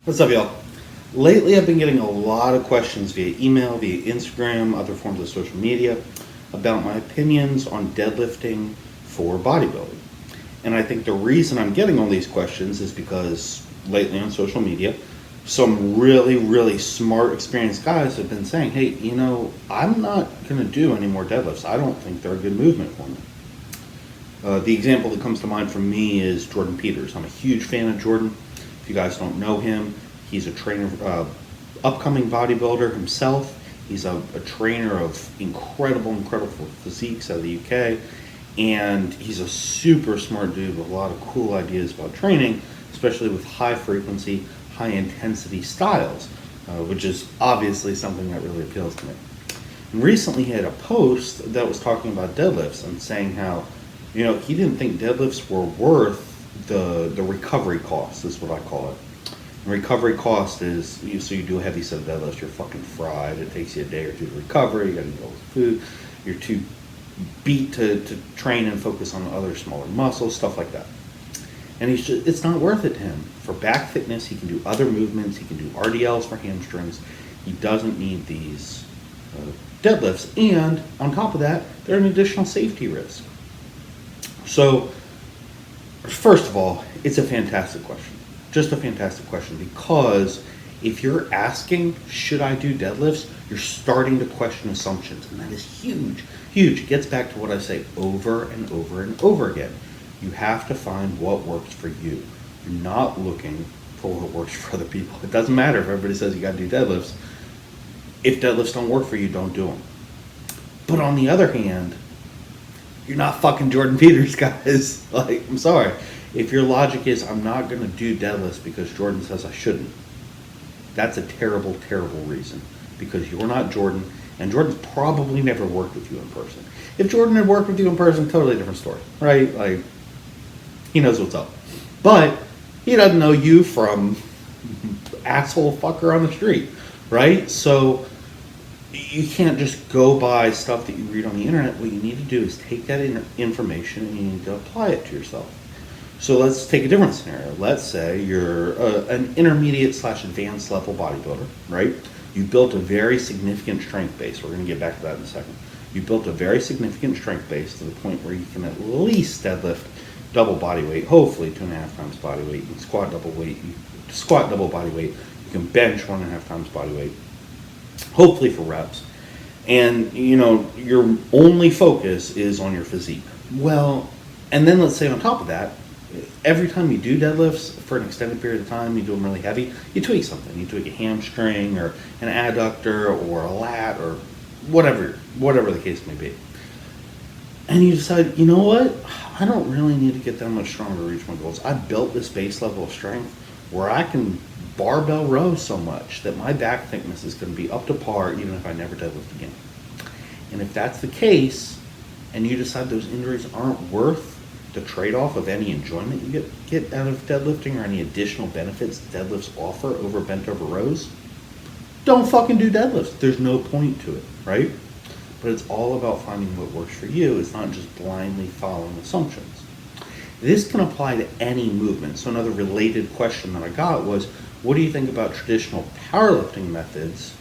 What's up, y'all? Lately, I've been getting a lot of questions via email, via Instagram, other forms of social media about my opinions on deadlifting for bodybuilding. And I think the reason I'm getting all these questions is because lately on social media, some really, really smart, experienced guys have been saying, hey, I'm not going to do any more deadlifts. I don't think they're a good movement for me. The example that comes to mind for me is Jordan Peters. I'm a huge fan of Jordan. If you guys don't know him, he's a trainer, upcoming bodybuilder himself. He's a trainer of incredible physiques out of the UK. And he's a super smart dude with a lot of cool ideas about training, especially with high frequency, high intensity styles, which is obviously something that really appeals to me. And recently he had a post that was talking about deadlifts and saying how, he didn't think deadlifts were worth the recovery cost, is what I call it. And recovery cost is, so you do a heavy set of deadlifts, you're fucking fried. It takes you a day or two to recover. You got to eat all the food. You're too beat to train and focus on other smaller muscles, stuff like that. And it's not worth it to him. For back fitness, he can do other movements. He can do RDLs for hamstrings. He doesn't need these deadlifts. And on top of that, they're an additional safety risk. So, first of all, it's a fantastic question. Just a fantastic question, because if you're asking, should I do deadlifts, you're starting to question assumptions, and that is huge, huge. It gets back to what I say over and over and over again. You have to find what works for you. You're not looking for what works for other people. It doesn't matter if everybody says you got to do deadlifts. If deadlifts don't work for you, don't do them. But on the other hand, you're not fucking Jordan Peters, guys. I'm sorry. If your logic is, I'm not going to do deadlifts because Jordan says I shouldn't, that's a terrible, terrible reason. Because you're not Jordan, and Jordan's probably never worked with you in person. If Jordan had worked with you in person, totally different story, right? He knows what's up. But he doesn't know you from asshole fucker on the street, right? So you can't just go by stuff that you read on the internet. What you need to do is take that information and you need to apply it to yourself. So let's take a different scenario. Let's say you're an intermediate/advanced level bodybuilder, right? You built a very significant strength base. We're going to get back to that in a second. You built a very significant strength base to the point where you can at least deadlift double body weight, hopefully 2.5 times body weight. You can squat double body weight. You can bench 1.5 times body weight, hopefully for reps. And, your only focus is on your physique. Well, and then let's say on top of that, every time you do deadlifts for an extended period of time, you do them really heavy, you tweak something. You tweak a hamstring or an adductor or a lat or whatever the case may be. And you decide, you know what? I don't really need to get that much stronger to reach my goals. I built this base level of strength where I can barbell row so much that my back thickness is going to be up to par even if I never deadlift again. And if that's the case, and you decide those injuries aren't worth the trade-off of any enjoyment you get out of deadlifting or any additional benefits deadlifts offer over bent over rows, don't fucking do deadlifts. There's no point to it, right? But it's all about finding what works for you. It's not just blindly following assumptions. This can apply to any movement. So another related question that I got was, what do you think about traditional powerlifting methods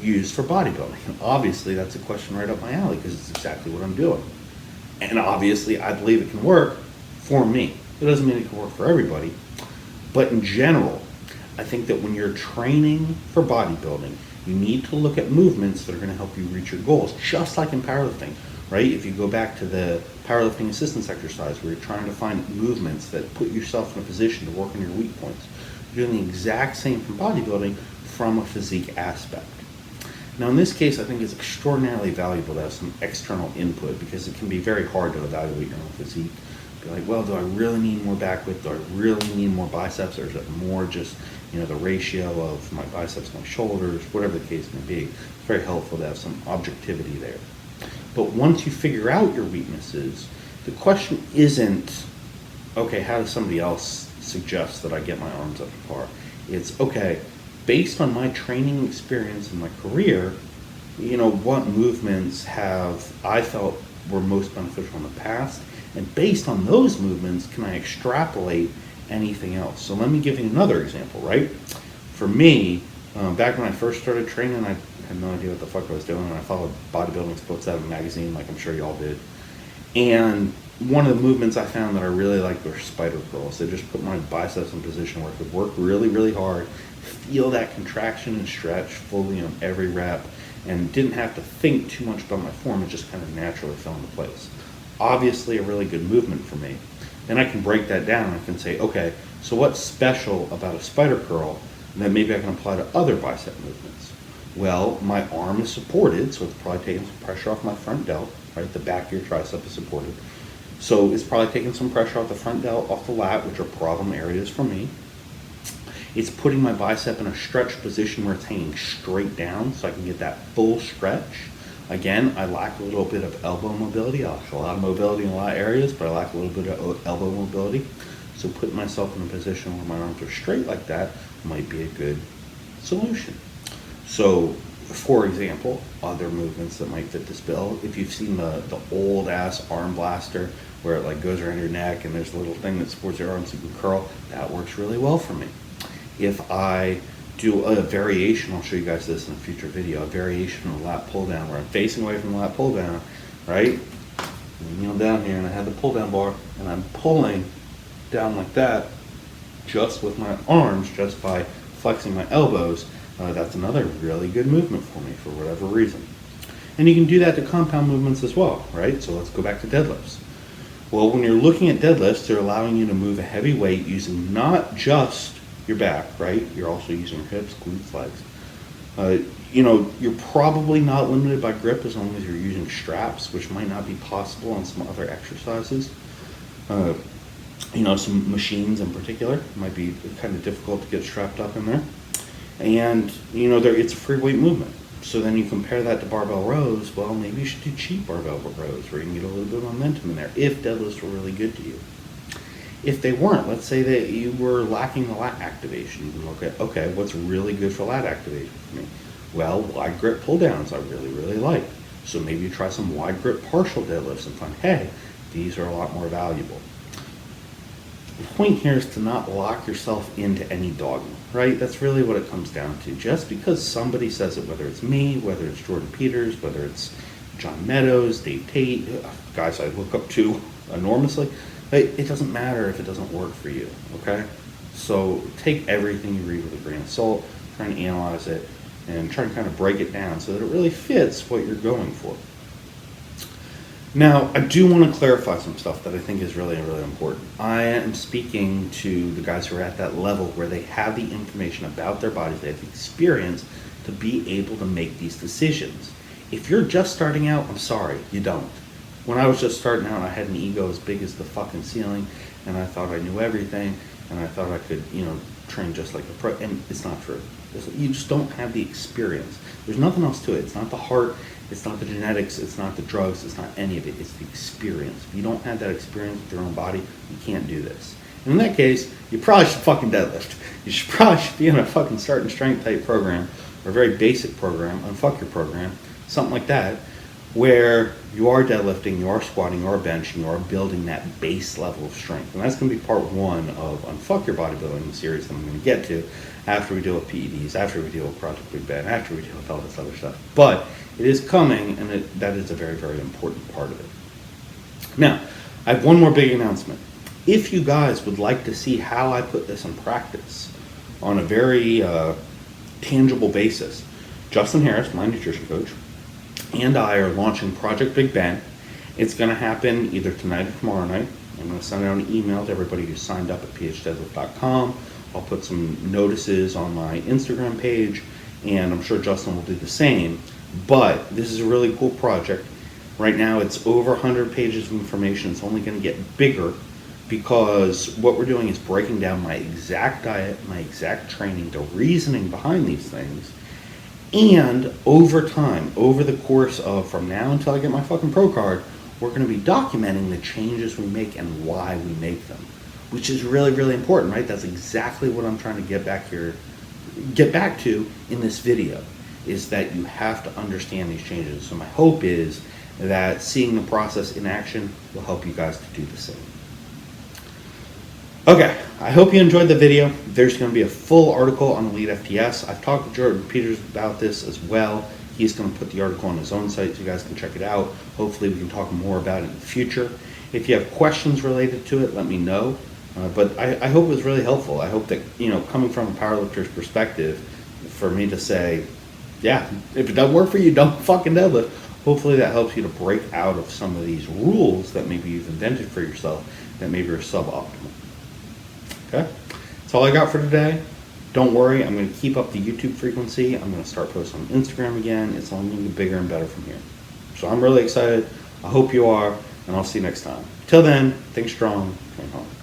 used for bodybuilding? And obviously that's a question right up my alley because it's exactly what I'm doing. And obviously, I believe it can work for me. It doesn't mean it can work for everybody. But in general, I think that when you're training for bodybuilding, you need to look at movements that are going to help you reach your goals, just like in powerlifting, right? If you go back to the powerlifting assistance exercise where you're trying to find movements that put yourself in a position to work on your weak points, you're doing the exact same from bodybuilding from a physique aspect. Now in this case, I think it's extraordinarily valuable to have some external input because it can be very hard to evaluate your own physique. Be like, well, do I really need more back width? Do I really need more biceps? Or is it more just, the ratio of my biceps, my shoulders, whatever the case may be? It's very helpful to have some objectivity there. But once you figure out your weaknesses, the question isn't, okay, how does somebody else suggest that I get my arms up to par? It's, okay, based on my training experience in my career, what movements have I felt were most beneficial in the past? And based on those movements, can I extrapolate anything else? So let me give you another example, right? For me, back when I first started training, I had no idea what the fuck I was doing. I followed bodybuilding books out of a magazine, like I'm sure you all did. And one of the movements I found that I really liked were spider curls. They just put my biceps in a position where I could work really, really hard, feel that contraction and stretch fully on every rep, and didn't have to think too much about my form. It just kind of naturally fell into place. Obviously a really good movement for me. Then I can break that down and I can say, okay, so what's special about a spider curl that maybe I can apply to other bicep movements? Well, my arm is supported, so it's probably taking some pressure off my front delt, right? The back of your tricep is supported. So it's probably taking some pressure off the front delt, off the lat, which are problem areas for me. It's putting my bicep in a stretched position where it's hanging straight down so I can get that full stretch. Again, I lack a little bit of elbow mobility. I lack a lot of mobility in a lot of areas, but I lack a little bit of elbow mobility. So putting myself in a position where my arms are straight like that might be a good solution. So, for example, other movements that might fit this bill, if you've seen the old ass arm blaster where it like goes around your neck and there's a little thing that supports your arms so you can curl, that works really well for me. If I do a variation, I'll show you guys this in a future video, a variation of lat pull down where I'm facing away from the lat pull down, right? I kneel down here and I have the pull down bar and I'm pulling down like that just with my arms, just by flexing my elbows. That's another really good movement for me for whatever reason. And you can do that to compound movements as well, right? So let's go back to deadlifts. Well, when you're looking at deadlifts, they're allowing you to move a heavy weight using not just your back, right? You're also using your hips, glutes, legs. You're probably not limited by grip as long as you're using straps, which might not be possible on some other exercises. Some machines in particular might be kind of difficult to get strapped up in there. And, it's a free weight movement. So then you compare that to barbell rows, well, maybe you should do cheap barbell rows where you can get a little bit of momentum in there if deadlifts were really good to you. If they weren't, let's say that you were lacking the lat activation, you can look at, okay, what's really good for lat activation for me? Well, wide grip pull downs I really, really like. So maybe you try some wide grip partial deadlifts and find, hey, these are a lot more valuable. The point here is to not lock yourself into any dogma, right? That's really what it comes down to. Just because somebody says it, whether it's me, whether it's Jordan Peters, whether it's John Meadows, Dave Tate, guys I look up to enormously, it doesn't matter if it doesn't work for you, okay? So take everything you read with a grain of salt, try and analyze it, and try and kind of break it down so that it really fits what you're going for. Now, I do want to clarify some stuff that I think is really, really important. I am speaking to the guys who are at that level where they have the information about their bodies, they have the experience to be able to make these decisions. If you're just starting out, I'm sorry, you don't. When I was just starting out, I had an ego as big as the fucking ceiling, and I thought I knew everything, and I thought I could, train just like a pro, and it's not true. You just don't have the experience. There's nothing else to it. It's not the heart, it's not the genetics, it's not the drugs, it's not any of it. It's the experience. If you don't have that experience with your own body, you can't do this. And in that case, you probably should fucking deadlift. You probably should be in a fucking starting strength type program, or a very basic program, unfuck your program, something like that, where you are deadlifting, you are squatting, you are benching, you are building that base level of strength. And that's going to be part one of Unfuck Your Bodybuilding series that I'm going to get to after we deal with PEDs, after we deal with Project Big Ben, after we deal with all this other stuff. But it is coming, and that is a very, very important part of it. Now, I have one more big announcement. If you guys would like to see how I put this in practice on a very tangible basis, Justin Harris, my nutrition coach, and I are launching Project Big Ben. It's going to happen either tonight or tomorrow night. I'm going to send out an email to everybody who's signed up at phdeadlift.com. I'll put some notices on my Instagram page, and I'm sure Justin will do the same. But this is a really cool project. Right now it's over 100 pages of information. It's only going to get bigger because what we're doing is breaking down my exact diet, my exact training, the reasoning behind these things. And over time, over the course of from now until I get my fucking pro card, we're going to be documenting the changes we make and why we make them, which is really, really important, right? That's exactly what I'm trying to get back to in this video, is that you have to understand these changes. So my hope is that seeing the process in action will help you guys to do the same. Okay, I hope you enjoyed the video. There's going to be a full article on Elite FTS. I've talked to Jordan Peters about this as well. He's going to put the article on his own site so you guys can check it out. Hopefully we can talk more about it in the future. If you have questions related to it, let me know. But I hope it was really helpful. I hope that, coming from a powerlifter's perspective, for me to say, yeah, if it doesn't work for you, don't fucking deadlift. Hopefully that helps you to break out of some of these rules that maybe you've invented for yourself that maybe are suboptimal. Okay, that's all I got for today. Don't worry, I'm going to keep up the YouTube frequency. I'm going to start posting on Instagram again. It's only going to get bigger and better from here. So I'm really excited. I hope you are, and I'll see you next time. Till then, think strong, train hard.